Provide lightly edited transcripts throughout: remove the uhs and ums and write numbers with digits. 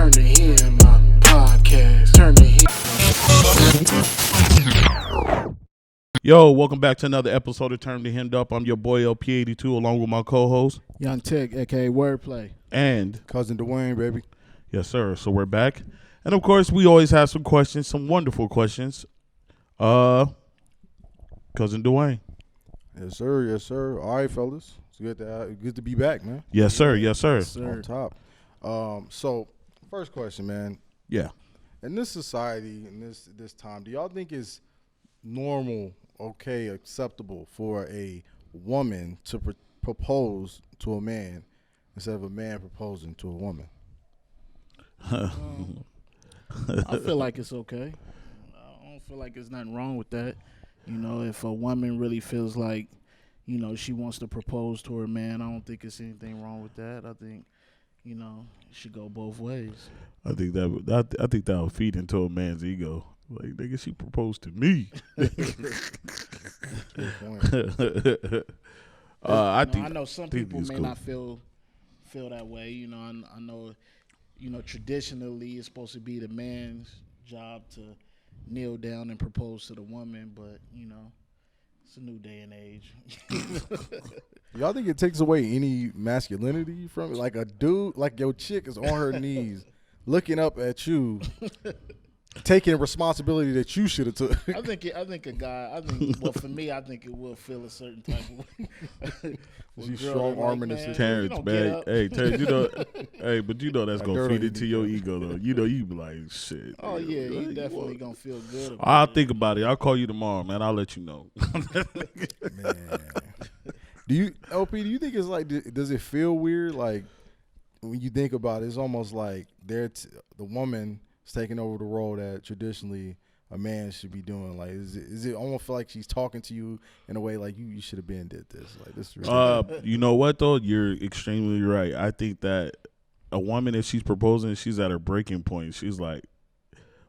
Turn to Hymm Up Podcast. Turn to Hymm. Yo, welcome back to another episode of Turn to Hymm Up. I'm your boy LP82 along with my co-host Young Tech, aka Wordplay, and cousin Dwaine, baby. Yes, sir. So we're back, and of course, we always have some questions, some wonderful questions. Cousin Dwaine. Yes, sir. Yes, sir. All right, fellas. It's good to be back, man. Yes, sir. Yes, sir. Yes, sir. On top. So first question, man. Yeah. In this society, in this time, do y'all think it's normal, okay, acceptable for a woman to propose to a man instead of a man proposing to a woman? I feel like it's okay. I don't feel like there's nothing wrong with that. You know, if a woman really feels like, you know, she wants to propose to her man, I don't think there's anything wrong with that. I think, you know, it should go both ways. I think that will feed into a man's ego. Like, nigga, she proposed to me. Good point. I know some people may not feel that way. You know, I know, you know, traditionally it's supposed to be the man's job to kneel down and propose to the woman, but you know, it's a new day and age. Y'all think it takes away any masculinity from it? Like a dude, like your chick is on her knees looking up at you, taking responsibility that you should have took. I think a guy. Well, for me, I think it will feel a certain type of way. She's strong arming like, this. Terrence, man. Hey, Terrence, you know, but you know that's gonna feed into your ego, though. You know, you be like, shit. Oh man, yeah, like, you definitely gonna feel good about I'll it. think about it. I'll call you tomorrow, man. I'll let you know. Man. Do you think it's like, does it feel weird? Like, when you think about it, it's almost like the woman is taking over the role that traditionally a man should be doing. Like, is it almost feel like she's talking to you in a way like you should have been did this? Like, this is really You know what, though? You're extremely right. I think that a woman, if she's proposing, she's at her breaking point. She's like,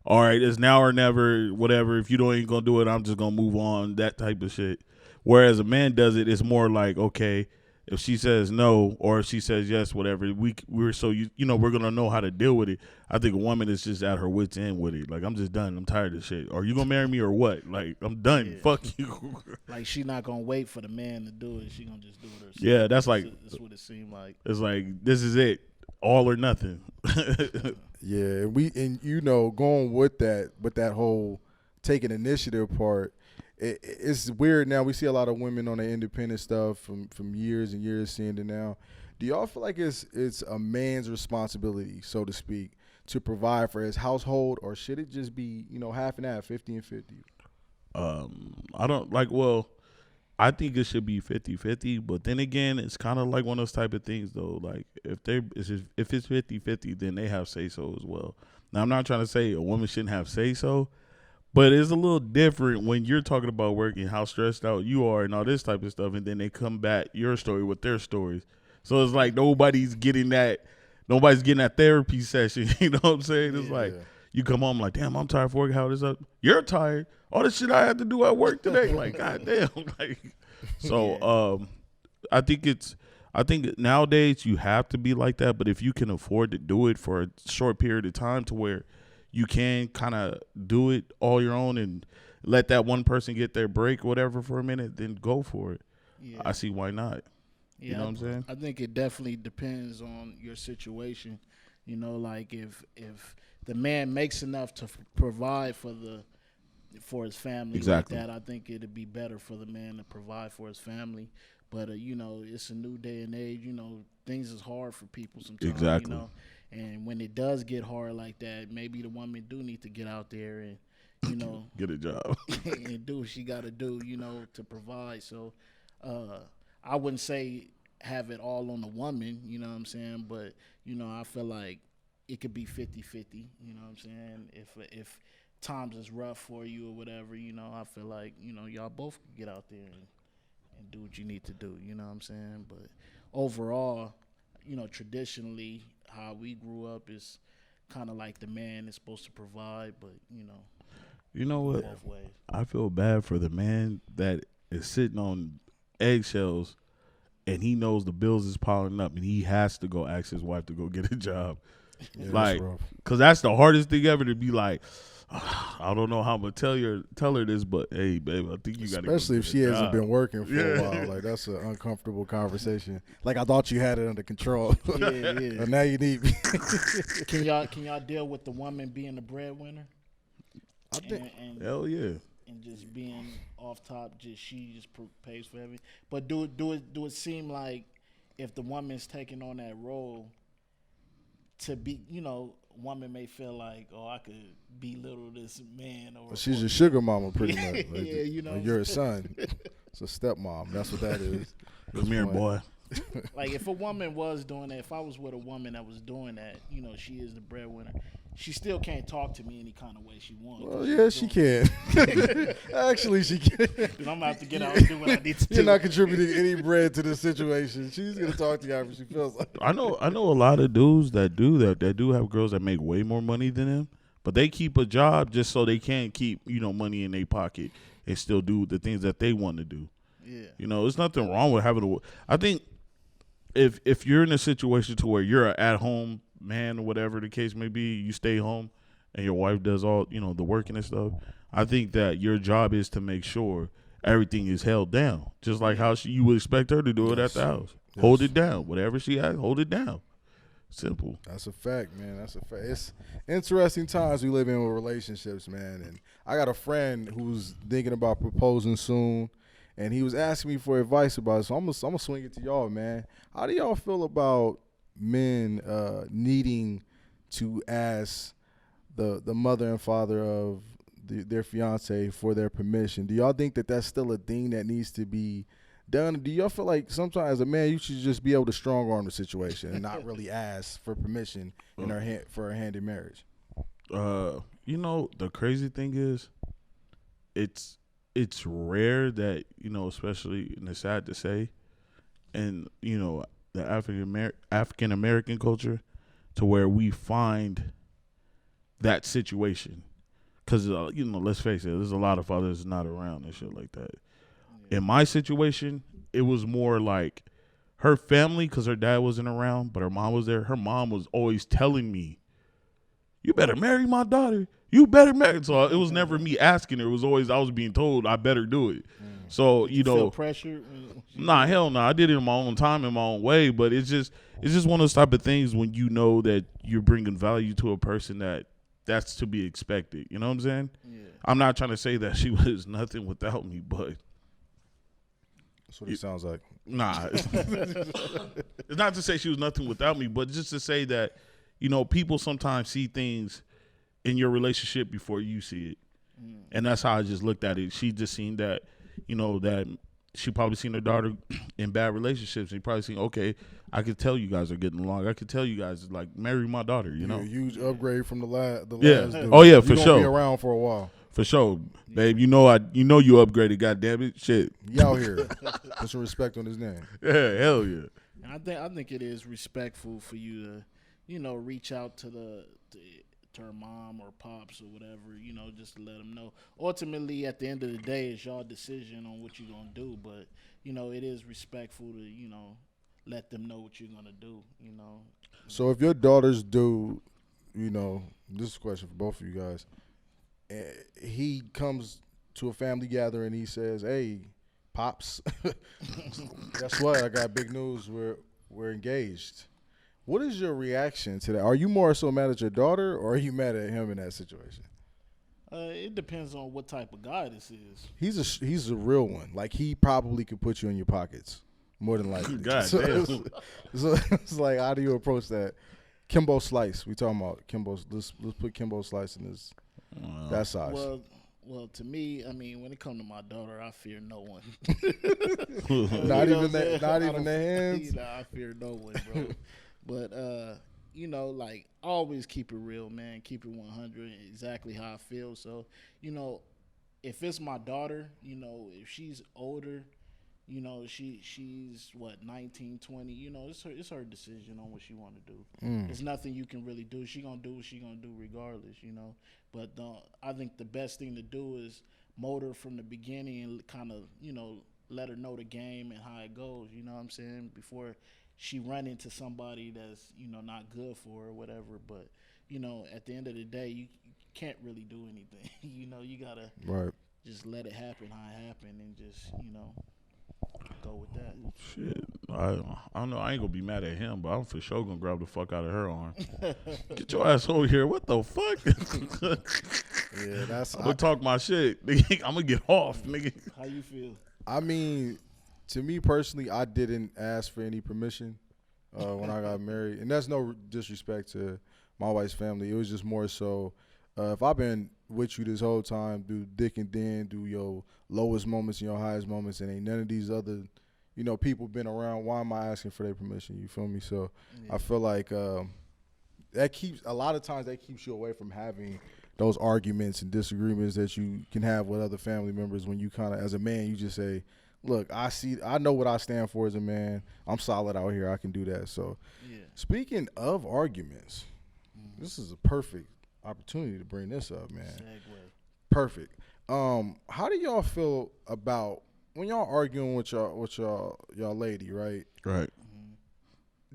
all right, it's now or never, whatever. If you ain't going to do it, I'm just going to move on, that type of shit. Whereas a man does it, it's more like, okay, if she says no or if she says yes, whatever, we're so you know we're gonna know how to deal with it. I think a woman is just at her wits' end with it. Like, I'm just done. I'm tired of shit. Are you gonna marry me or what? Like, I'm done. Yeah. Fuck you. Like, she not gonna wait for the man to do it. She gonna just do it herself. Yeah, that's like that's what it seemed like. it's like this is it, all or nothing. Yeah, and you know, going with that whole taking initiative part. It's weird now. We see a lot of women on the independent stuff from years and years seeing it now. Do y'all feel like it's a man's responsibility, so to speak, to provide for his household, or should it just be, you know, half and half, 50 and 50? I don't like. Well, I think it should be 50-50, but then again, it's kind of like one of those type of things, though. Like, if it's 50-50, then they have say so as well. Now, I'm not trying to say a woman shouldn't have say so. But it's a little different when you're talking about working, how stressed out you are and all this type of stuff, and then they come back your story with their stories. So it's like nobody's getting that therapy session. You know what I'm saying? It's like you come home like, damn, I'm tired of working. How this up? You're tired. All the shit I had to do at work today. Like, goddamn. Like, so I think nowadays you have to be like that. But if you can afford to do it for a short period of time to where you can kind of do it all your own and let that one person get their break or whatever for a minute, then go for it. Yeah. I see why not. Yeah, you know what I'm saying? I think it definitely depends on your situation. You know, like if the man makes enough to provide for his family, Exactly. like that, I think it'd be better for the man to provide for his family. But you know, it's a new day and age. You know, things is hard for people sometimes. Exactly. You know, and when it does get hard like that, maybe the woman do need to get out there and, you know, Get a job. and do what she got to do, you know, to provide. So I wouldn't say have it all on the woman, you know what I'm saying? But, you know, I feel like it could be 50-50, you know what I'm saying? If times is rough for you or whatever, you know, I feel like, you know, y'all both could get out there and do what you need to do, you know what I'm saying? But overall, you know, traditionally, how we grew up is kind of like the man is supposed to provide, but, You know what? both ways. I feel bad for the man that is sitting on eggshells and he knows the bills is piling up and he has to go ask his wife to go get a job. Yeah, Like, that's rough. cause that's the hardest thing ever to be like, I don't know how I'm gonna tell her this, but hey, babe, I think you got to. Especially if she hasn't been working for Yeah. a while. Like, that's an uncomfortable conversation. Like, I thought you had it under control. Yeah. But now you need me. Can y'all deal with the woman being the breadwinner? I think. And Hell yeah. and just being off top, she just pays for everything. But do it seem like if the woman's taking on that role to be, woman may feel like, oh, I could belittle this man, or She's a sugar mama, pretty much. Like, Yeah, like you're a son. It's a stepmom. That's what that is. Come here, boy. like if a woman was doing that, if I was with a woman that was doing that, she is the breadwinner. She still can't talk to me any kind of way she wants. Well, yeah, she can. Actually, she can. I'm gonna have to get out and do what I need to do. You're not contributing any bread to the situation. She's gonna talk to you after she feels like. I know a lot of dudes that do that do have girls that make way more money than them, but they keep a job just so they can keep money in their pocket and still do the things that they want to do. Yeah. There's nothing wrong with having a. I think if you're in a situation to where you're an at home man or whatever the case may be, you stay home and your wife does all the working and stuff. I think that your job is to make sure everything is held down, just like how you would expect her to do it at the house. Yes. Hold it down, whatever she has, hold it down. Simple. That's a fact, man. That's a fact. It's interesting times we live in with relationships, man. And I got a friend who's thinking about proposing soon, and he was asking me for advice about it. So I'm gonna swing it to y'all, man. How do y'all feel about men needing to ask the mother and father of their fiance for their permission? Do y'all think that that's still a thing that needs to be done? Do y'all feel like sometimes as a man you should just be able to strong arm the situation and not really ask for permission for a hand in marriage? The crazy thing is, it's rare that especially, and it's sad to say, and the African American culture, to where we find that situation, because let's face it, there's a lot of fathers not around and shit like that. In my situation, it was more like her family, because her dad wasn't around, but her mom was there. Her mom was always telling me, "You better marry my daughter. You better marry." So it was never me asking her. It was always I was being told I better do it. So feel pressure? Nah, hell no. I did it in my own time, in my own way. But it's just one of those type of things when you know that you're bringing value to a person that's to be expected. You know what I'm saying? Yeah. I'm not trying to say that she was nothing without me, but That's what it sounds like. nah. It's not to say she was nothing without me, but just to say that, people sometimes see things in your relationship before you see it. And that's how I just looked at it. She just seen that, that she probably seen her daughter in bad relationships. And probably seen, okay, I could tell you guys are getting along. I could tell you guys like marry my daughter. A huge upgrade from the last. Yeah. Dude. Oh yeah, You for gonna sure. Be around for a while. For sure, babe. You upgraded. Goddamn it, shit. You out here. Put some respect on his name. Yeah, hell yeah. And I think it is respectful for you to, reach out to her mom or pops or whatever, just to let them know. Ultimately, at the end of the day, it's y'all decision on what you're gonna do. But it is respectful to let them know what you're gonna do. So if your daughters do, this is a question for both of you guys. He comes to a family gathering and he says, "Hey, pops, guess what? I got big news. We're engaged." What is your reaction to that? Are you more so mad at your daughter, or are you mad at him in that situation? It depends on what type of guy this is. He's a real one. Like, he probably could put you in your pockets more than likely. God so damn. it's like, how do you approach that? Kimbo Slice. We talking about Kimbo. Let's put Kimbo Slice in this that size. Well, to me, I mean, when it comes to my daughter, I fear no one. Not even the hands. I fear no one, bro. But like, always keep it real, man. Keep it 100, exactly how I feel. So, if it's my daughter, if she's older, she's what, 19, 20. It's her decision on what she want to do. There's nothing you can really do. She gonna do what she gonna do regardless. But I think the best thing to do is mold her from the beginning and kind of let her know the game and how it goes. You know what I'm saying? Before she run into somebody that's, you know, not good for her or whatever. But, you know, at the end of the day, you can't really do anything. You know, you gotta just let it happen how it happened and just, you know, go with that. Shit, I don't know. I ain't gonna be mad at him, but I'm for sure gonna grab the fuck out of her arm. Get your ass over here. What the fuck? Yeah, that's. I'm gonna talk my shit. I'm gonna get off, nigga. How you feel? I mean, to me personally, I didn't ask for any permission when I got married, and that's no disrespect to my wife's family. It was just more so, if I've been with you this whole time, through thick and thin, through your lowest moments and your highest moments, and ain't none of these other, you know, people been around, why am I asking for their permission? You feel me? So I feel like that keeps, a lot of times that keeps you away from having those arguments and disagreements that you can have with other family members when you kind of, as a man, you just say, look, I know what I stand for as a man. I'm solid out here. I can do that. So speaking of arguments, this is a perfect opportunity to bring this up, man. Segue. Perfect. How do y'all feel about when y'all arguing with y'all lady, right? Right.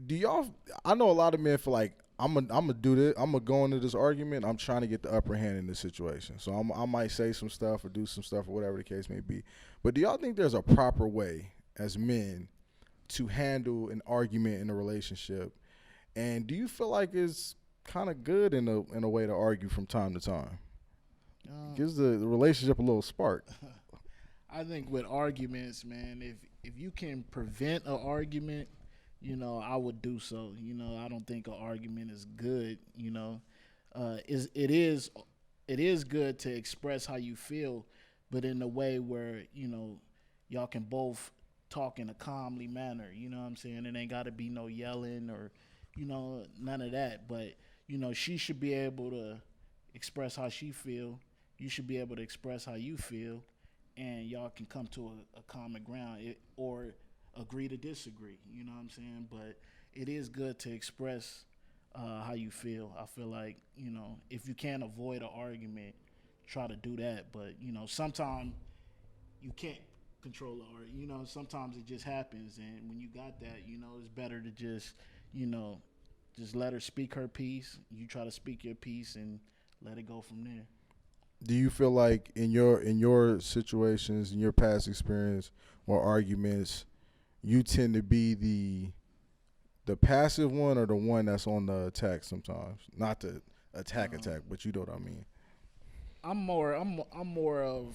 Do y'all? I know a lot of men feel like I'm gonna do this. I'm gonna go into this argument. I'm trying to get the upper hand in this situation. So I might say some stuff or do some stuff or whatever the case may be. But do y'all think there's a proper way as men to handle an argument in a relationship? And do you feel like it's kind of good in a way to argue from time to time? Gives the relationship a little spark. I think with arguments, man, if you can prevent an argument, you know, I would do so. You know, I don't think an argument is good. You know, it is good to express how you feel, but in a way where, you know, y'all can both talk in a calmly manner. You know what I'm saying? It ain't got to be no yelling or, you know, none of that. But, you know, she should be able to express how she feel. You should be able to express how you feel, and y'all can come to a common ground or agree to disagree. You know what I'm saying? But it is good to express how you feel. I feel like, you know, if you can't avoid an argument, try to do that. But, you know, sometimes you can't control the argument. You know, sometimes it just happens, and when you got that, you know, it's better to just, you know, just let her speak her piece. You try to speak your piece and let it go from there. Do you feel like in your situations, in your past experience or arguments, you tend to be the passive one or the one that's on the attack sometimes? Not the attack, but you know what I mean. I'm more of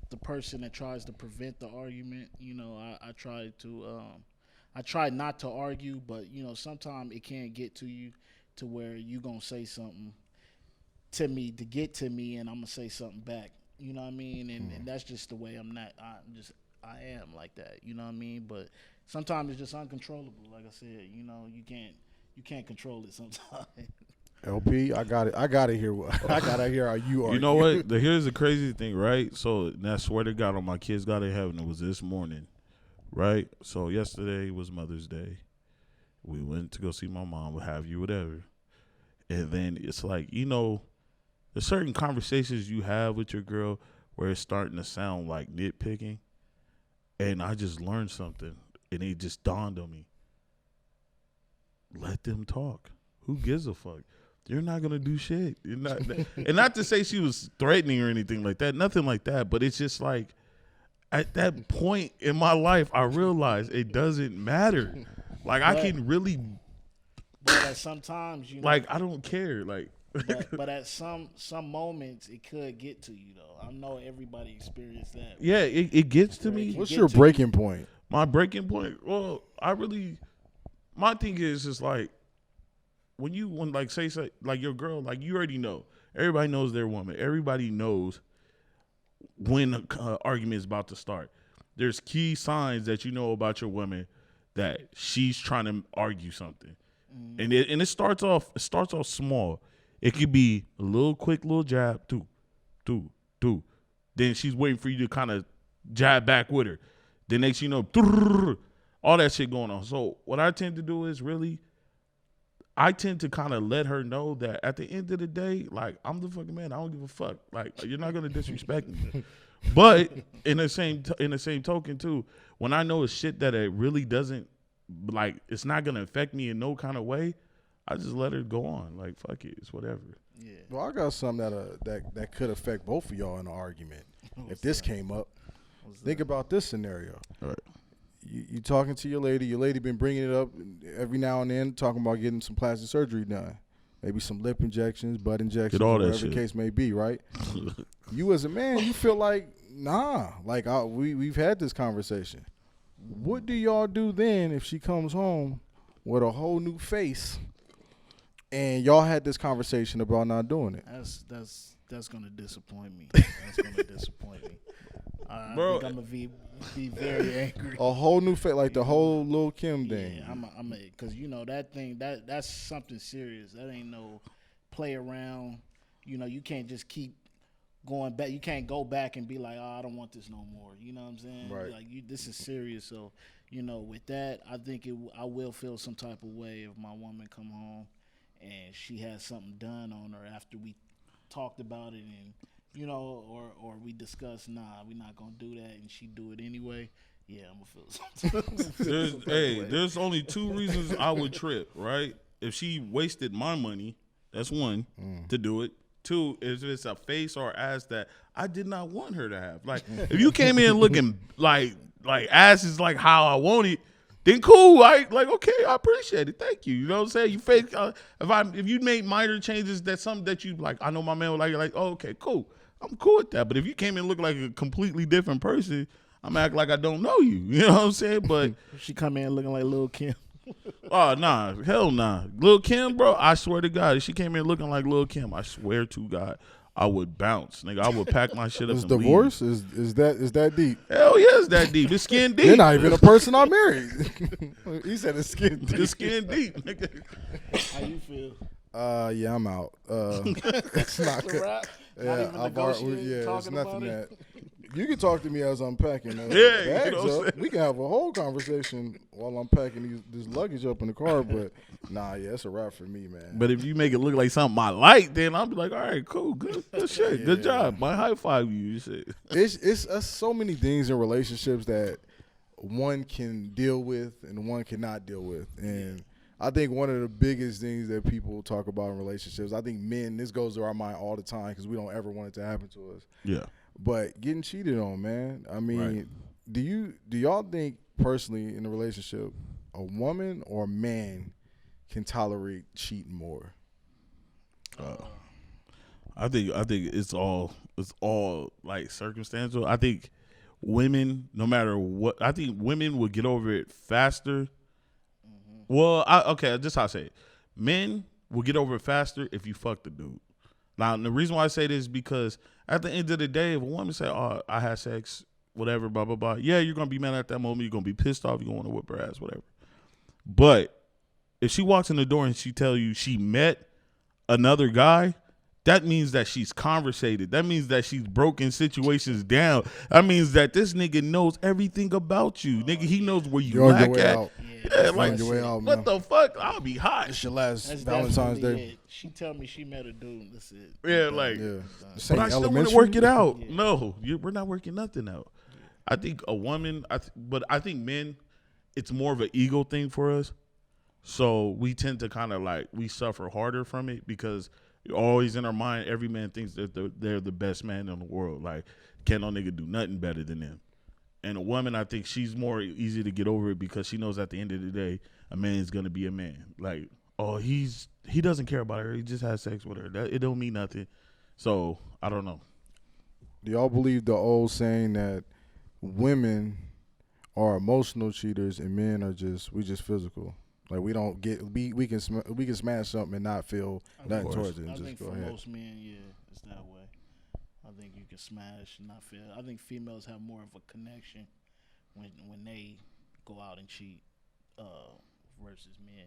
the person that tries to prevent the argument. You know, I try not to argue, but, you know, sometimes it can get to you to where you gonna say something to me to get to me, and I'm gonna say something back. You know what I mean? And that's just the way I'm not. I am like that. You know what I mean? But sometimes it's just uncontrollable. Like I said, you know, you can't control it sometimes. LP, I got it. I gotta hear how you are. You know what? Here's the crazy thing, right? So, and I swear to God, on my kids got in heaven, it was this morning, right? So yesterday was Mother's Day. We went to go see my mom, what have you, whatever. And then it's like, you know, there's certain conversations you have with your girl where it's starting to sound like nitpicking. And I just learned something, and it just dawned on me. Let them talk. Who gives a fuck? You're not going to do shit. You're not, and not to say she was threatening or anything like that, nothing like that, but it's just like, at that point in my life, I realized it doesn't matter. Like, I can really, but at sometimes, you know, like, I don't care. Like, but at some moments, it could get to you, though. I know everybody experienced that. yeah, it gets to me. What's your breaking point? My breaking point? Well, my thing is just like, when like say like your girl, like you already know. Everybody knows their woman. Everybody knows when an argument is about to start. There's key signs that you know about your woman that she's trying to argue something. And it starts off small. It could be a quick little jab, do. Then she's waiting for you to kind of jab back with her. Then next you know, all that shit going on. So what I tend to do is I tend to kind of let her know that at the end of the day, like, I'm the fucking man. I don't give a fuck. Like, you're not gonna disrespect me. But in the same token too, when I know it's shit that it really doesn't like it's not gonna affect me in no kind of way, I just let her go on. Like fuck it, it's whatever. Yeah. Well, I got something that could affect both of y'all in an argument. If this came up, think about this scenario. All right. You talking to your lady been bringing it up every now and then, talking about getting some plastic surgery done. Maybe some lip injections, butt injections, all that whatever the shit. case may be, right? You as a man, you feel like, nah, like we've had this conversation. What do y'all do then if she comes home with a whole new face and y'all had this conversation about not doing it? That's gonna disappoint me. That's gonna disappoint me. I Bro. think I'm gonna be very angry. A whole new face, like the whole Lil Kim thing. Yeah, I'm because you know that thing that's something serious. That ain't no play around. You know, you can't just keep going back. You can't go back and be like, oh, I don't want this no more. You know what I'm saying? Right. Like this is serious. So you know, with that, I think I will feel some type of way if my woman come home and she has something done on her after we talked about it and. You know, or we discuss, nah, we're not gonna do that, and she do it anyway. Yeah, I'm gonna feel something. There's only two reasons I would trip, right? If she wasted my money, that's one, to do it. Two, if it's a face or ass that I did not want her to have. Like, if you came in looking like ass is like how I want it, then cool. Like okay, I appreciate it. Thank you. You know what I'm saying? You fake. If you made minor changes, that's something that you like. I know my man would like. Oh, okay, cool. I'm cool with that. But if you came in looking like a completely different person, I'm gonna act like I don't know you. You know what I'm saying? But She come in looking like Lil Kim. oh nah, hell nah. Lil Kim, bro, I swear to God, if she came in looking like Lil Kim, I swear to God, I would bounce, nigga. I would pack my shit up. Is and divorce leave. is that deep? Hell yeah, it's that deep. It's skin deep. You're not even a person I married. He said it's skin deep. It's skin deep, nigga. How you feel? Yeah, I'm out. It's not It's a good. wrap? Yeah, Not even negotiating, it's talking nothing about that. it? You can talk to me as I'm packing Yeah, bags you know what I'm up. saying? We can have a whole conversation while I'm packing this luggage up in the car. But nah, yeah, it's a wrap for me, man. But if you make it look like something I like, then I'll be like, all right, cool, good shit, good job. My high five you shit. It's so many things in relationships that one can deal with and one cannot deal with, and I think one of the biggest things that people talk about in relationships, I think men, this goes to our mind all the time because we don't ever want it to happen to us. Yeah. But getting cheated on, man. I mean, do y'all think personally in a relationship, a woman or a man can tolerate cheating more? I think it's all like circumstantial. I think women, no matter what, I think women will get over it faster. Well, just how I say it. Men will get over it faster if you fuck the dude. Now, the reason why I say this is because at the end of the day, if a woman say, oh, I had sex, whatever, blah, blah, blah, yeah, you're going to be mad at that moment. You're going to be pissed off. You're going to want to whip her ass, whatever. But if she walks in the door and she tell you she met another guy, that means that she's conversated. That means that she's broken situations down. That means that this nigga knows everything about you. Nigga, he knows where you You're on your lack way at. out. Yeah, like, on your way out, what man. the fuck? I'll be hot. It's your last That's Valentine's definitely Day. it. She tell me she met a dude. That's it. Yeah, like, Yeah. but I still want to work it out. No, we're not working nothing out. I think a woman, but I think men, it's more of an ego thing for us. So we tend to kind of like, we suffer harder from it because always in our mind, every man thinks that they're the best man in the world. Like, can't no nigga do nothing better than them. And a woman, I think she's more easy to get over it because she knows at the end of the day, a man is gonna be a man. Like, oh, he doesn't care about her. He just has sex with her. It don't mean nothing. So I don't know. Do y'all believe the old saying that women are emotional cheaters and men are just physical? Like we don't get we can smash something and not feel nothing towards it. And I just think go for ahead. most men, yeah, it's that way. I think you can smash and not feel. I think females have more of a connection when they go out and cheat versus men.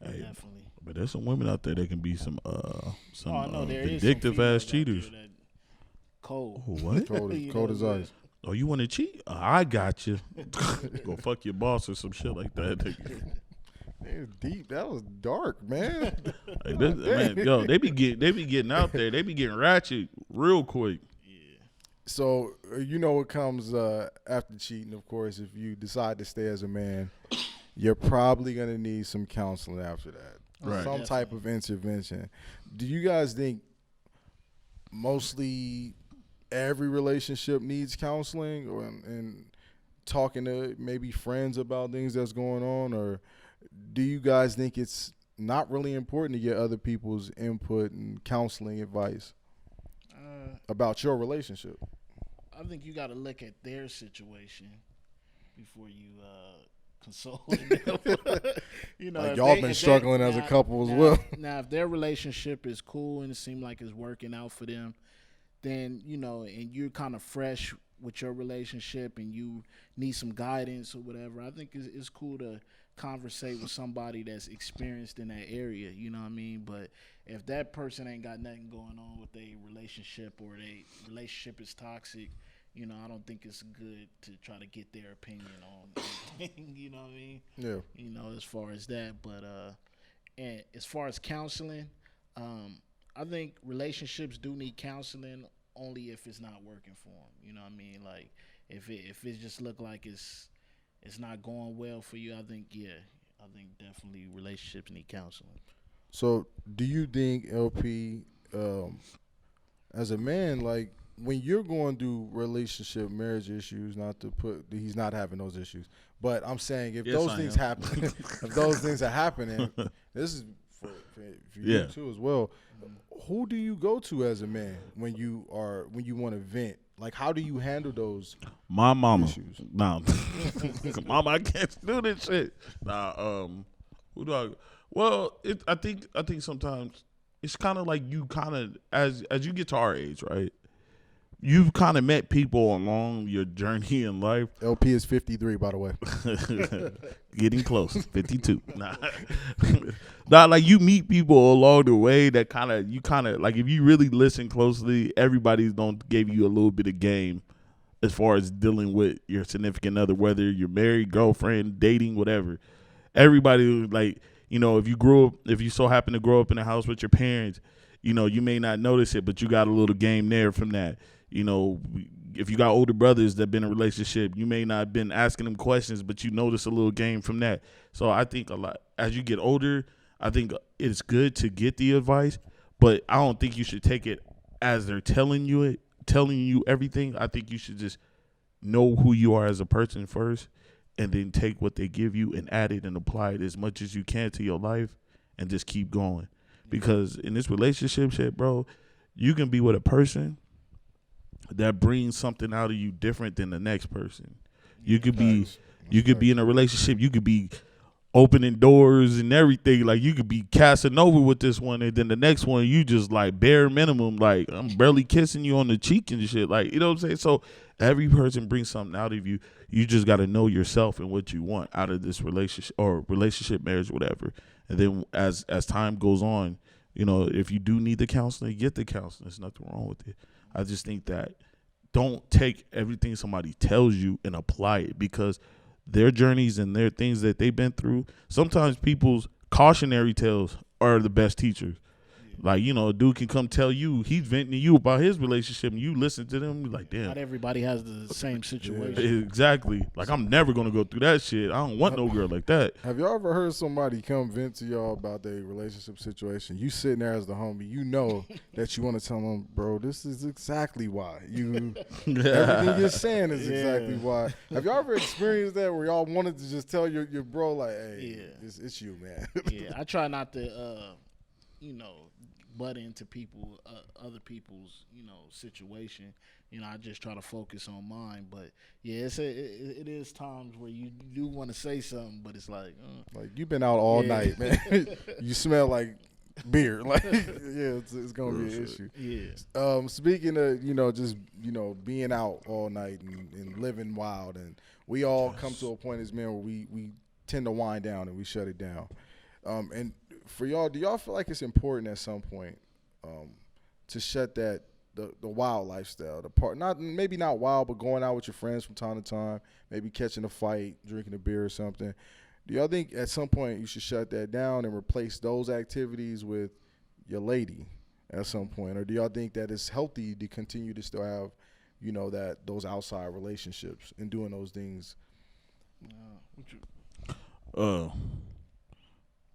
Hey, Definitely. but there's some women out there that can be some Oh, I know there is vindictive some females ass out there cheaters. that cold. Oh, what? You Cold know as what? ice. Oh, you want to cheat? I got you. Go fuck your boss or some shit like that. It's deep. That was dark, man. Like this, man, yo, they be getting out there. They be getting ratchet real quick. So you know what comes after cheating, of course. If you decide to stay as a man, you're probably gonna need some counseling after that, Right. some type of intervention. Do you guys think mostly every relationship needs counseling, or and talking to maybe friends about things that's going on, or do you guys think it's not really important to get other people's input and counseling advice about your relationship? I think you got to look at their situation before you console them. You know, Like if y'all they- been if they- struggling as a now- couple as now- well. Now, if their relationship is cool and it seems like it's working out for them, then and you're kind of fresh with your relationship and you need some guidance or whatever, I think it's cool to conversate with somebody that's experienced in that area. You know what I mean? But if that person ain't got nothing going on with their relationship, or their relationship is toxic, I don't think it's good to try to get their opinion on anything. You know what I mean? Yeah. As far as that. But and as far as counseling, I think relationships do need counseling only if it's not working for them. You know what I mean? Like if it just look like it's not going well for you, I think definitely relationships need counseling. So do you think, LP, as a man, like when you're going through relationship, marriage issues, not to put he's not having those issues, but I'm saying if Yes, those I things am. happen, if those things are happening, this is for Yeah. you too as well. Who do you go to as a man when you want to vent? Like, how do you handle those? My mama. Issues. Nah. Mama, I can't do this shit. Nah, who do I? Well, I think sometimes it's kind of like you kind of as you get to our age, right? You've kind of met people along your journey in life. LP is 53, by the way. Getting close, 52. Nah, like you meet people along the way that you like if you really listen closely, everybody's don't give you a little bit of game as far as dealing with your significant other, whether you're married, girlfriend, dating, whatever. Everybody, like, if you so happen to grow up in a house with your parents, you may not notice it, but you got a little game there from that. If you got older brothers that been in a relationship, you may not have been asking them questions, but you notice a little game from that. So I think a lot as you get older, I think it's good to get the advice, but I don't think you should take it as they're telling you everything. I think you should just know who you are as a person first, and then take what they give you and add it and apply it as much as you can to your life, and just keep going. Because in this relationship shit, bro, you can be with a person that brings something out of you different than the next person. You could be in a relationship, you could be opening doors and everything. Like you could be Casanova with this one, and then the next one you just like bare minimum, like I'm barely kissing you on the cheek and shit. Like, you know what I'm saying? So every person brings something out of you. You just got to know yourself and what you want out of this relationship, marriage, whatever. And then as time goes on, if you do need the counseling, get the counseling. There's nothing wrong with it. I just think that don't take everything somebody tells you and apply it, because their journeys and their things that they've been through, sometimes people's cautionary tales are the best teachers. Like, a dude can come tell you, he's venting to you about his relationship, and you listen to them, you're like, damn. Not everybody has the same situation. Exactly. Like, I'm never going to go through that shit. I don't want no girl like that. Have y'all ever heard somebody come vent to y'all about their relationship situation? You sitting there as the homie, you know that you want to tell them, bro, this is exactly why. Everything you're saying is exactly why. Have y'all ever experienced that where y'all wanted to just tell your bro, like, hey, it's you, man? Yeah, I try not to, butt into other people's, situation. I just try to focus on mine. But yeah, it is times where you do want to say something, but it's like, like you've been out all night, man. You smell like beer. Like, it's gonna be an issue. Yeah. Speaking of, just being out all night and living wild, and we all come to a point as men where we tend to wind down and we shut it down. And for y'all, do y'all feel like it's important at some point to shut the wild lifestyle, the part, maybe not wild, but going out with your friends from time to time, maybe catching a fight, drinking a beer or something? Do y'all think at some point you should shut that down and replace those activities with your lady at some point? Or do y'all think that it's healthy to continue to still have, those outside relationships and doing those things? Uh,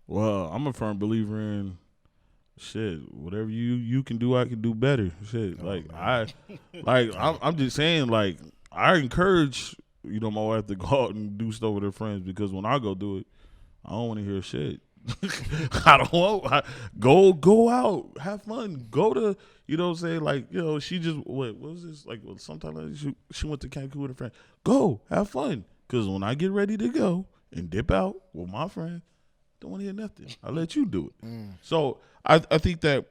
well, I'm a firm believer in shit. Whatever you can do, I can do better. Shit, I'm just saying, like, I encourage my wife to go out and do stuff with her friends because when I go do it, I don't want to hear shit. I don't want go out, have fun, go to what I'm saying, like she just what was this like? Well, sometimes she went to Cancun with her friend. Go have fun, cause when I get ready to go and dip out with my friend, don't want to hear nothing. I let you do it. So I think that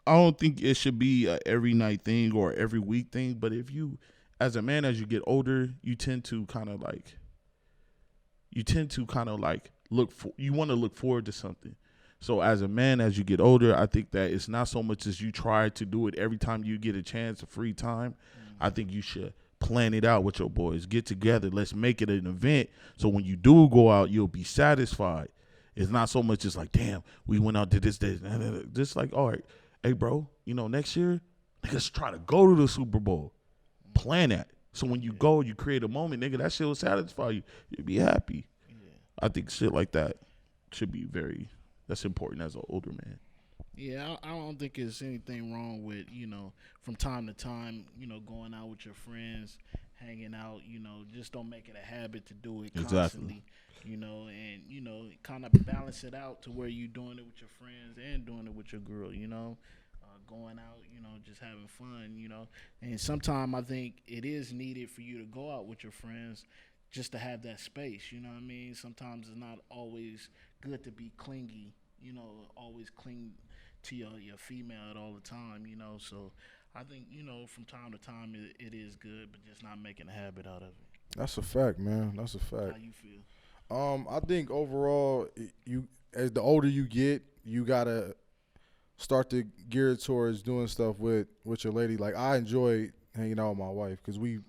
I don't think it should be a every night thing or every week thing. But if you, as a man, as you get older, you tend to kind of like you want to look forward to something. So as a man, as you get older, I think that it's not so much as you try to do it every time you get a chance of free time. I think you should plan it out with your boys. Get together. Let's make it an event. So when you do go out, you'll be satisfied. It's not so much just like, damn, we went out to this. Just like, all right, hey, bro, next year, let's try to go to the Super Bowl. Plan that. So when you go, you create a moment, nigga, that shit will satisfy you. You'll be happy. I think shit like that should be that's important as an older man. Yeah, I don't think there's anything wrong with, from time to time, going out with your friends, hanging out, just don't make it a habit to do it constantly, and, kind of balance it out to where you're doing it with your friends and doing it with your girl, going out, just having fun, and sometimes I think it is needed for you to go out with your friends just to have that space, you know what I mean? Sometimes it's not always good to be clingy, always cling to your female at all the time, so I think, from time to time it is good, but just not making a habit out of it. That's a fact, man. That's a fact. How you feel? I think overall, as the older you get, you gotta start to gear towards doing stuff with your lady. Like, I enjoy hanging out with my wife because we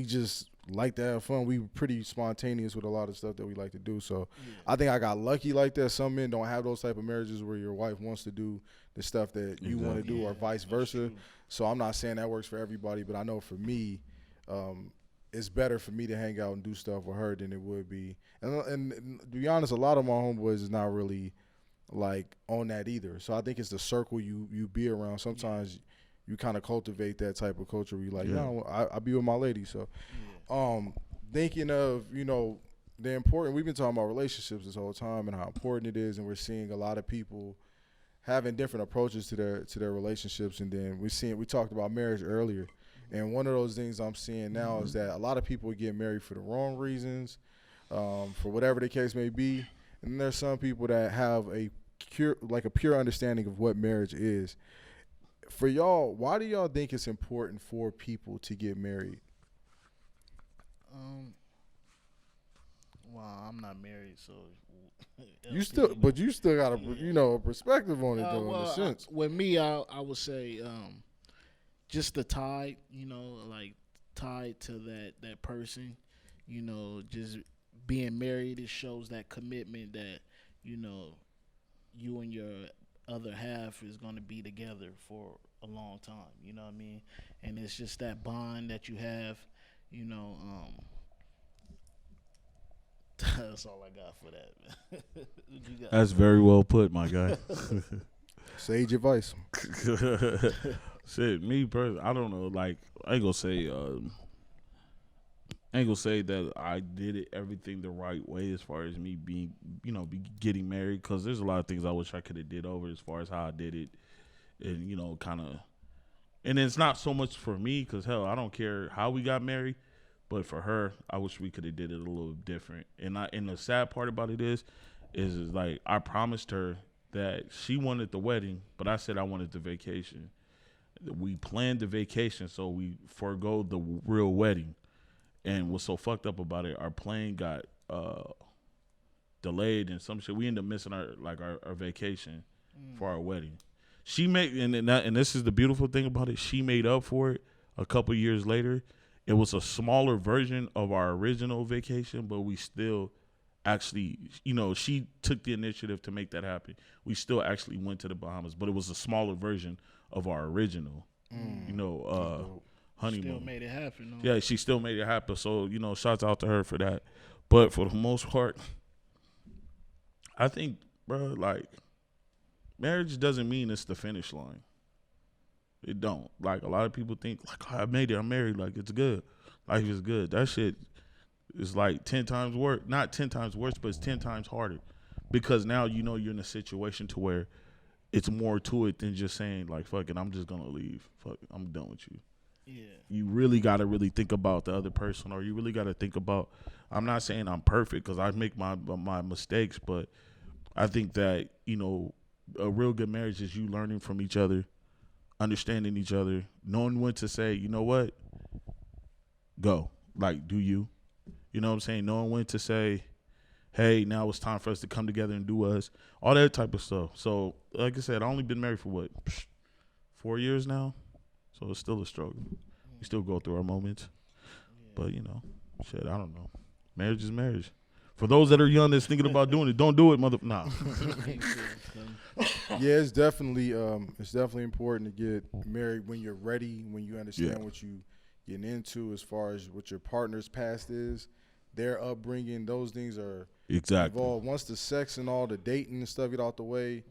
just like to have fun. We pretty spontaneous with a lot of stuff that we like to do. So I think I got lucky like that. Some men don't have those type of marriages where your wife wants to do the stuff that you want to do, or vice versa. So I'm not saying that works for everybody, but I know for me, it's better for me to hang out and do stuff with her than it would be. And to be honest, a lot of my homeboys is not really like on that either. So I think it's the circle you be around. Sometimes you kind of cultivate that type of culture where you're like, I be with my lady. So thinking of, the important, we've been talking about relationships this whole time and how important it is, and we're seeing a lot of people having different approaches to their relationships. And then we talked about marriage earlier, and one of those things I'm seeing now is that a lot of people get married for the wrong reasons, for whatever the case may be. And then there's some people that have a pure understanding of what marriage is. For y'all, why do y'all think it's important for people to get married? Well, I'm not married, so you still got a perspective on it though, in a sense. With me, I would say just the tie, like tied to that person, just being married. It shows that commitment that you and your other half is going to be together for a long time, you know what I mean? And it's just that bond that you have, that's all I got for that, man. That's very well put, my guy. Sage advice. Shit, me personally, I don't know. Like, I ain't gonna say that I did everything the right way as far as me being, getting married. Because there's a lot of things I wish I could have did over as far as how I did it, and kind of. And it's not so much for me because hell, I don't care how we got married, but for her, I wish we could have did it a little different. And the sad part about it is like I promised her that she wanted the wedding, but I said I wanted the vacation. We planned the vacation, so we forego the real wedding. And what's so fucked up about it, our plane got delayed and some shit. We ended up missing our vacation for our wedding. She made and this is the beautiful thing about it. She made up for it a couple years later. It was a smaller version of our original vacation, but we still actually, she took the initiative to make that happen. We still actually went to the Bahamas, but it was a smaller version of our original, honeymoon. Still made it happen. Yeah, she still made it happen. So, shouts out to her for that. But for the most part, I think, bro, like, marriage doesn't mean it's the finish line. It don't. Like, a lot of people think, like, oh, I made it, I'm married, like, it's good. Life is good. That shit is like 10 times worse. Not 10 times worse, but it's 10 times harder. Because now you know you're in a situation to where it's more to it than just saying, like, fuck it, I'm just going to leave. Fuck it, I'm done with you. Yeah. You really got to really think about the other person, or you really got to think about, I'm not saying I'm perfect because I make my mistakes, but I think that, you know, a real good marriage is you learning from each other, understanding each other, knowing when to say, you know what, go. Like, do you? You know what I'm saying? Knowing when to say, hey, now it's time for us to come together and do us. All that type of stuff. So, like I said, I only been married for what, 4 years now? So it's still a struggle. We still go through our moments. But, you know, shit, I don't know. Marriage is marriage. For those that are young that's thinking about doing it, don't do it, mother. Nah. Yeah, it's definitely important to get married when you're ready, when you understand what you getting into as far as what your partner's past is, their upbringing. Those things are involved. Once the sex and all the dating and stuff get out the way,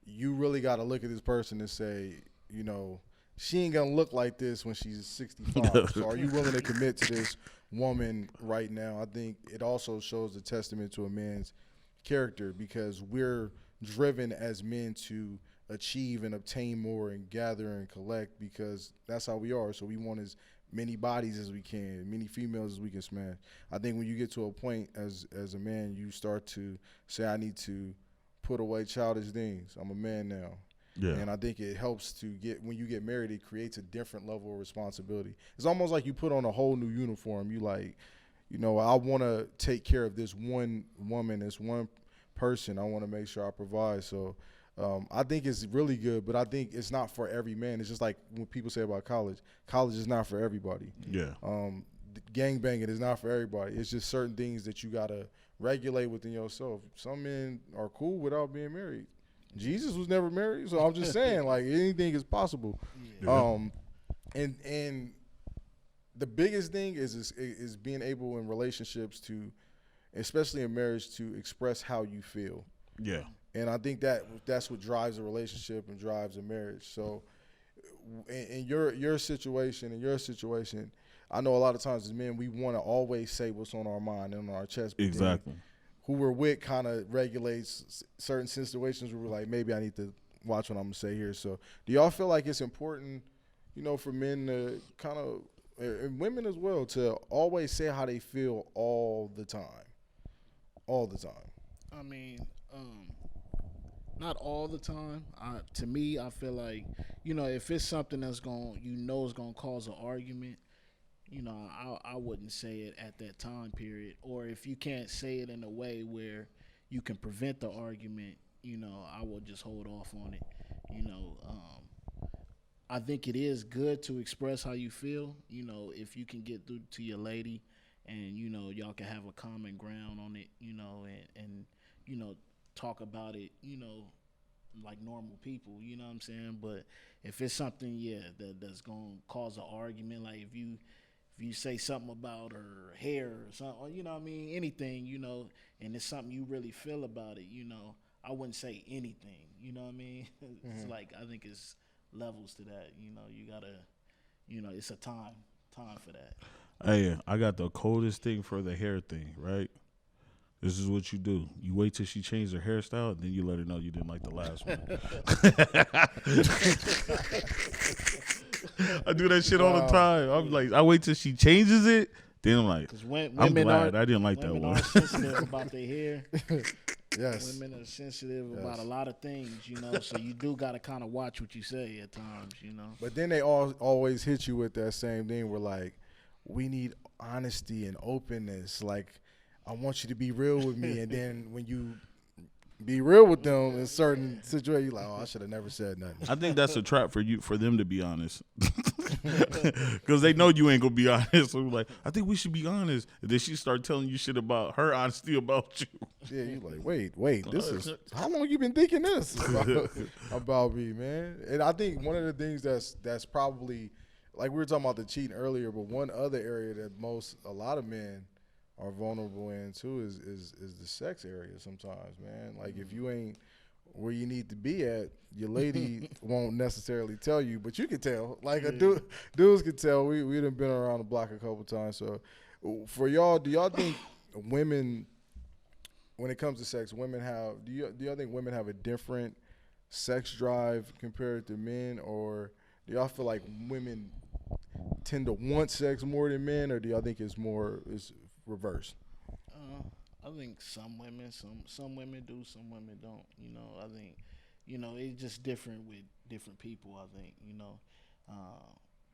you really got to look at this person and say, you know, she ain't gonna look like this when she's 65. So are you willing to commit to this woman right now? I think it also shows a testament to a man's character, because we're driven as men to achieve and obtain more and gather and collect, because that's how we are. So we want as many bodies as we can, many females as we can smash. I think when you get to a point as a man, you start to say, I need to put away childish things. I'm a man now. Yeah. And I think it helps to when you get married, it creates a different level of responsibility. It's almost like you put on a whole new uniform. You like, you know, I want to take care of this one woman, this one person. I want to make sure I provide. So I think it's really good, but I think it's not for every man. It's just like when people say about college. College is not for everybody. Yeah. Gang banging is not for everybody. It's just certain things that you got to regulate within yourself. Some men are cool without being married. Jesus was never married, so I'm just saying, like, anything is possible. Yeah. And the biggest thing is being able in relationships to, especially in marriage, to express how you feel. Yeah. And I think that's what drives a relationship and drives a marriage. So in your situation, I know a lot of times as men, we want to always say what's on our mind and on our chest. Exactly. Who we're with kind of regulates certain situations where we're like, maybe I need to watch what I'm going to say here. So do y'all feel like it's important, you know, for men to kind of, and women as well, to always say how they feel all the time? All the time. I mean, not all the time. To me, I feel like, you know, if it's something that's going to cause an argument, you know, I wouldn't say it at that time period. Or if you can't say it in a way where you can prevent the argument, you know, I would just hold off on it. You know, I think it is good to express how you feel, you know, if you can get through to your lady and, you know, y'all can have a common ground on it, you know, and you know, talk about it, you know, like normal people, you know what I'm saying? But if it's something, that's going to cause an argument, like if you say something about her hair or something, you know what I mean, anything, you know, and it's something you really feel about it, you know, I wouldn't say anything, you know what I mean? It's like, I think it's levels to that, you know, you got to, you know, it's a time for that. Hey, I got the coldest thing for the hair thing, right? This is what you do. You wait till she changes her hairstyle, then you let her know you didn't like the last one. I do that shit all the time. I'm like, I wait till she changes it, then I'm like, I'm glad I didn't like that one. Women are sensitive about their hair. Yes. Women are sensitive about a lot of things, you know, so you do got to kind of watch what you say at times, you know. But then they always hit you with that same thing where, like, we need honesty and openness. Like, I want you to be real with me. And then when you be real with them in certain situations, you're like, oh, I should have never said nothing. I think that's a trap for them to be honest. Because they know you ain't going to be honest. So like, I think we should be honest. And then she start telling you shit about her honesty about you. Yeah, you like, wait, this is, how long you been thinking this about me, man? And I think one of the things that's probably, like we were talking about the cheating earlier, but one other area that a lot of men are vulnerable in too is the sex area sometimes, man. Like if you ain't where you need to be at, your lady won't necessarily tell you, but you can tell. Like dudes can tell. We done been around the block a couple times. So for y'all, do y'all think women, when it comes to sex, do y'all think women have a different sex drive compared to men, or do y'all feel like women tend to want sex more than men, or do y'all think it's reversed? I think some women do, some women don't. I think, it's just different with different people. I think,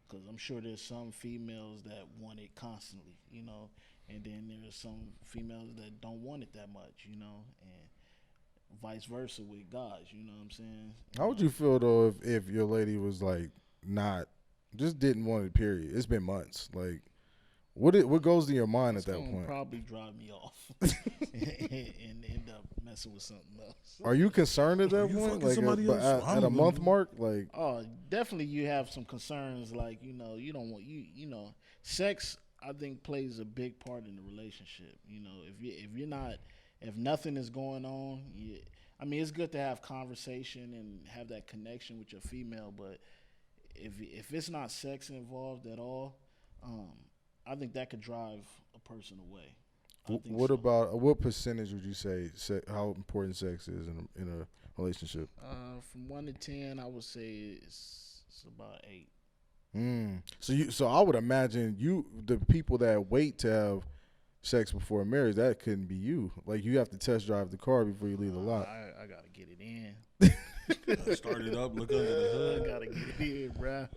because I'm sure there's some females that want it constantly, and then there's some females that don't want it that much, and vice versa with guys. You know what I'm saying? How would you feel though if your lady was like just didn't want it? Period. It's been months. Like, what goes to your mind at that point? Probably drive me off and end up messing with something else. Are you concerned at that point? Like at a month mark? Like, oh, definitely you have some concerns. Like, you don't want sex. I think plays a big part in the relationship. If nothing is going on, it's good to have conversation and have that connection with your female. But if it's not sex involved at all, I think that could drive a person away. What percentage would you say how important sex is in a relationship? From 1 to 10, I would say it's about 8. So I would imagine the people that wait to have sex before marriage, that couldn't be you. Like, you have to test drive the car before you leave the lot. I gotta get it in. Start it up, look under the hood. I gotta get it in, bruh.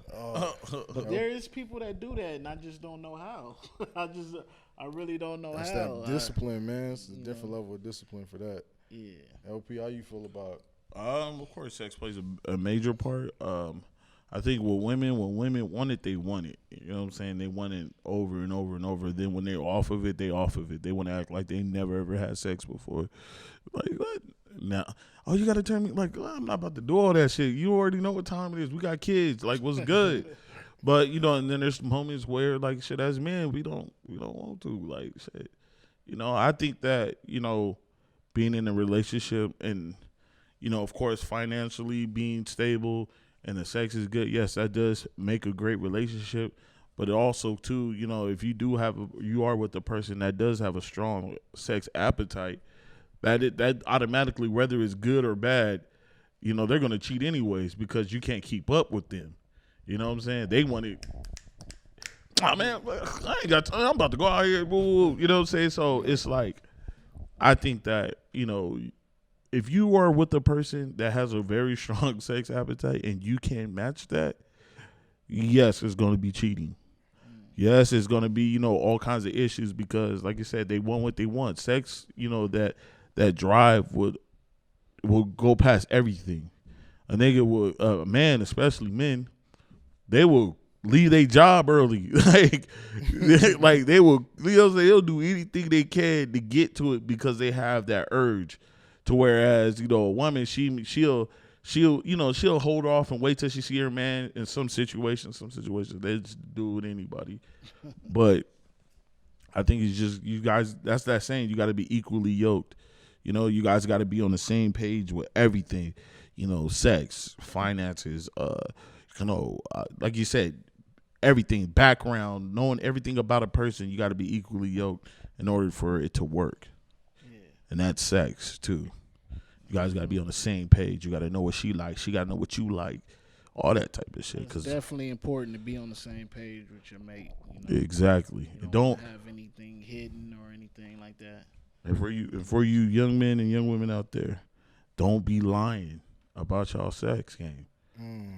But there is people that do that, and I just don't know how. I really don't know That's how. That discipline, man. It's a different level of discipline for that. Yeah. LP, how you feel about? Of course, sex plays a major part. I think when women want it, they want it. You know what I'm saying? They want it over and over and over. Then when they're off of it, they off of it. They want to act like they never ever had sex before. Like, what? Now, you got to turn me like, I'm not about to do all that shit. You already know what time it is. We got kids. Like, what's good? But and then there's moments where, like, shit, as men, we don't want to, like, shit. I think that being in a relationship and of course financially being stable and the sex is good, yes, that does make a great relationship. But it also too, if you are with a person that does have a strong sex appetite, that automatically, whether it's good or bad, they're gonna cheat anyways because you can't keep up with them. You know what I'm saying? They want it. Oh man, I ain't got time. I'm about to go out here. Boo. You know what I'm saying? So it's like, I think that if you are with a person that has a very strong sex appetite and you can't match that, yes, it's going to be cheating. Yes, it's going to be, all kinds of issues because, like you said, they want what they want. Sex, that drive will go past everything. A nigga will, a man, especially men, they will leave their job early. like they will, they'll do anything they can to get to it because they have that urge. To whereas, a woman, she'll hold off and wait till she see her man in some situations they just do it with anybody. But I think it's just, you guys, that's that saying, you got to be equally yoked. You guys got to be on the same page with everything, sex, finances, like you said, everything, background, knowing everything about a person, you got to be equally yoked in order for it to work. And that's sex too. You guys got to be on the same page. You got to know what she likes. She got to know what you like. All that type of shit. It's definitely important to be on the same page with your mate. Exactly. You don't have anything hidden or anything like that. And for you young men and young women out there, don't be lying about y'all sex game.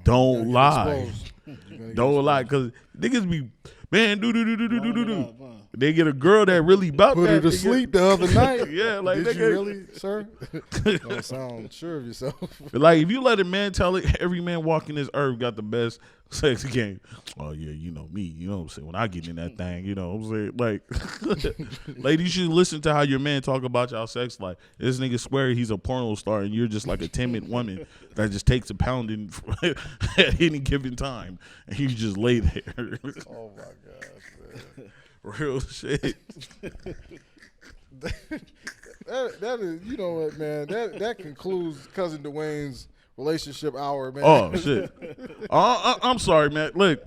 Don't lie. Don't lie, because niggas be, man, do. They get a girl that really about put that. Put her to sleep the other night. Yeah, like, did you really, sir? Don't sound sure of yourself. But like, if you let a man tell it, every man walking this earth got the best sex game. Oh yeah, me. You know what I'm saying? When I get in that thing, you know what I'm saying? Like, ladies should listen to how your man talk about y'all sex life. This nigga swear he's a porno star and you're just like a timid woman that just takes a pounding at any given time, and you just lay there. Oh my gosh, man. Real shit. That is, you know what, man. That concludes cousin Dwayne's relationship hour, man. Oh shit. I'm sorry, man. Look,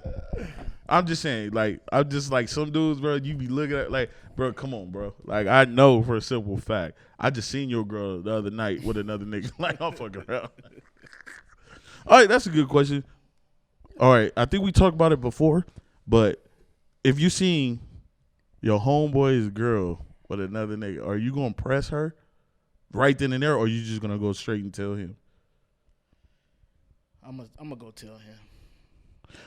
I'm just saying, like, I'm just like some dudes, bro. You be looking at like, bro, come on, bro. Like, I know for a simple fact. I just seen your girl the other night with another nigga. Like, I'm fucking around. All right, that's a good question. All right, I think we talked about it before, but if you seen your homeboy's girl with another nigga, are you gonna press her right then and there, or are you just gonna go straight and tell him? I'm gonna go tell him.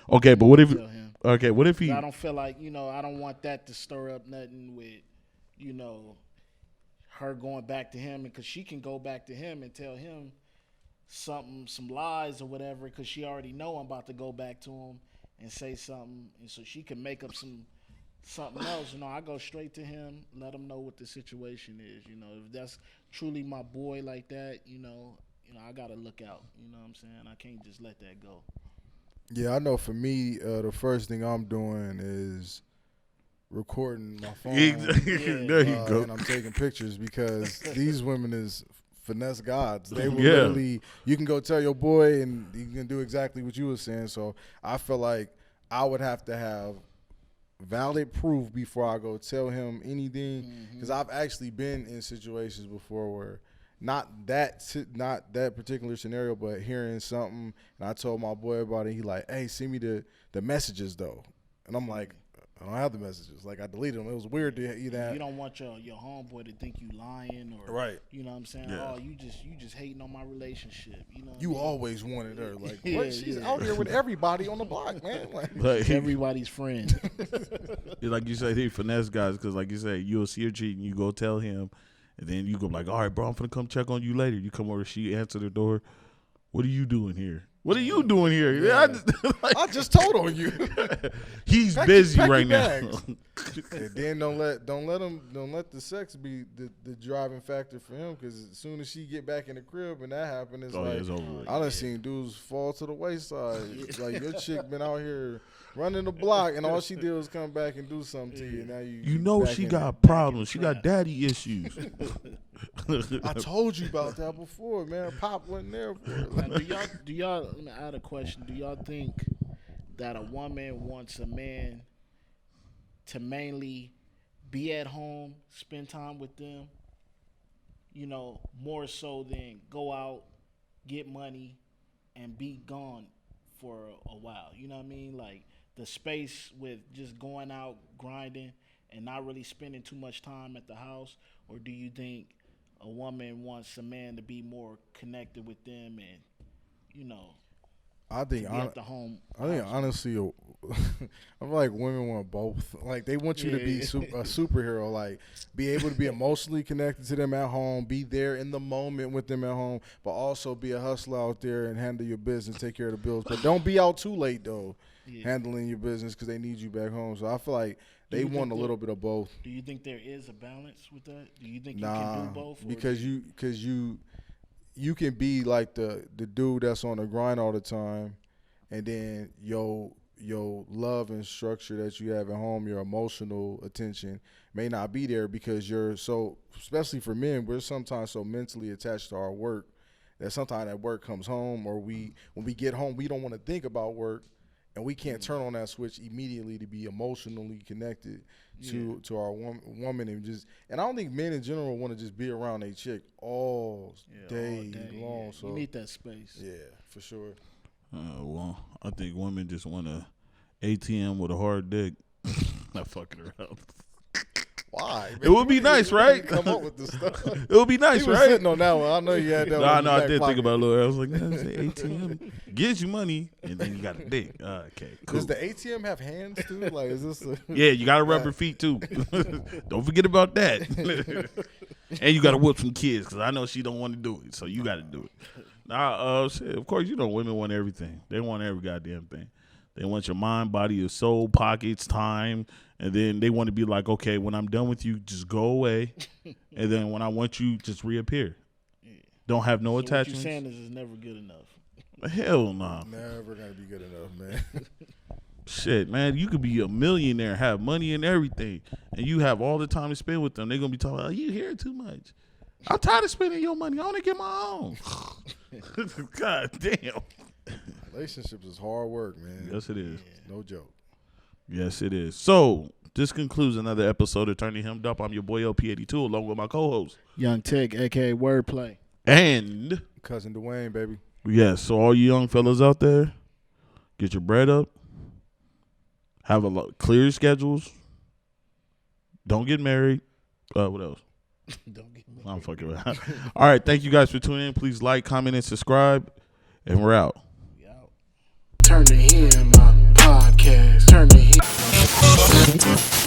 Okay, but what if? Tell him. Okay, what if he? I don't feel like, I don't want that to stir up nothing with, her going back to him, because she can go back to him and tell him some lies or whatever, because she already know I'm about to go back to him and say something, and so she can make up something else. I go straight to him, let him know what the situation is. If that's truly my boy like that, I gotta look out. You know what I'm saying? I can't just let that go. Yeah, I know for me, the first thing I'm doing is recording my phone. There you go. And I'm taking pictures, because these women is finesse gods. They will Yeah. literally, you can go tell your boy and he can do exactly what you were saying. So I feel like I would have to have valid proof before I go tell him anything, because I've actually been in situations before where not that particular scenario, but hearing something, and I told my boy about it. He like, hey, send me the messages though, and I'm like, I don't have the messages. Like, I deleted them. It was weird to either. You don't want your homeboy to think you lying, or Right. You know what I'm saying? Yeah. Oh, you just hating on my relationship. You always wanted her. Like, Yeah, what? She's yeah. out here with everybody on the block, man. Like, everybody's friend. like you said, he finesse guys, because like you said, you'll see her cheating, you go tell him, and then you go like, all right, bro, I'm finna come check on you later. You come over, she answer the door. What are you doing here? What are you doing here? Yeah. I just told on you. He's busy pack right your now. bags. And then don't let the sex be the driving factor for him, because as soon as she get back in the crib and that happen, it's like, it's over with. I done seen dudes fall to the wayside. It's like, your chick been out here running the block, and all she did was come back and do something to you. Now You know back she in got problems. She got daddy issues. I told you about that before, man. Pop wasn't there for it. Now, do y'all? Let me add a question. Do y'all think that a woman wants a man to mainly be at home, spend time with them, more so than go out, get money, and be gone for a while? You know what I mean? Like, the space with just going out, grinding, and not really spending too much time at the house? Or do you think a woman wants a man to be more connected with them and, I think be at the home? I think honestly, I feel like women want both. Like, they want you to be a superhero, like be able to be emotionally connected to them at home, be there in the moment with them at home, but also be a hustler out there and handle your business, take care of the bills. But don't be out too late though, handling your business, because they need you back home. So I feel like they want a little bit of both. Do you think there is a balance with that? Do you think you can do both? Because you can be like the dude that's on the grind all the time, and then your love and structure that you have at home, your emotional attention may not be there, because you're so, especially for men, we're sometimes so mentally attached to our work that sometimes that work comes home, or when we get home, we don't want to think about work, and we can't turn on that switch immediately to be emotionally connected to our woman, and I don't think men in general want to just be around a chick all day long. Yeah. So you need that space. Yeah, for sure. Well, I think women just want a ATM with a hard dick. Not fucking around. Why? Man? It would be nice, right? Come up with this stuff. It would be nice, He was right? sitting on that one. I know you had that one. No, I did think about it a little. I was like, that's the ATM. Gives you money, and then you got a dick. Okay, cool. Does the ATM have hands too? Like, is this Yeah, you got to rub your feet too. Don't forget about that. And you got to whoop some kids, because I know she don't want to do it, so you got to do it. Nah, shit, of course, women want everything. They want every goddamn thing. They want your mind, body, your soul, pockets, time, and then they want to be like, okay, when I'm done with you, just go away, and then when I want you, just reappear. Yeah. Don't have no attachments. What you're saying is it's never good enough. Hell no. Never gonna be good enough, man. Shit, man, you could be a millionaire, have money and everything, and you have all the time to spend with them. They're gonna be talking, "Oh, you hear too much. I'm tired of spending your money. I want to get my own." God damn. Relationships is hard work, man. Yes, it is. No joke. Yes, it is. So this concludes another episode of Turning Him Up. I'm your boy LP82, along with my co-host Young Tech, aka Wordplay. and Cousin Dwaine, baby. yes. So all you young fellas out there, get your bread up. Have clear schedules. Don't get married. What else? Don't get me. I'm fucking with that. All right. Thank you guys for tuning in. Please like, comment, and subscribe. And we're out. Turn to Hymm Up Podcast. Turn to Hymm.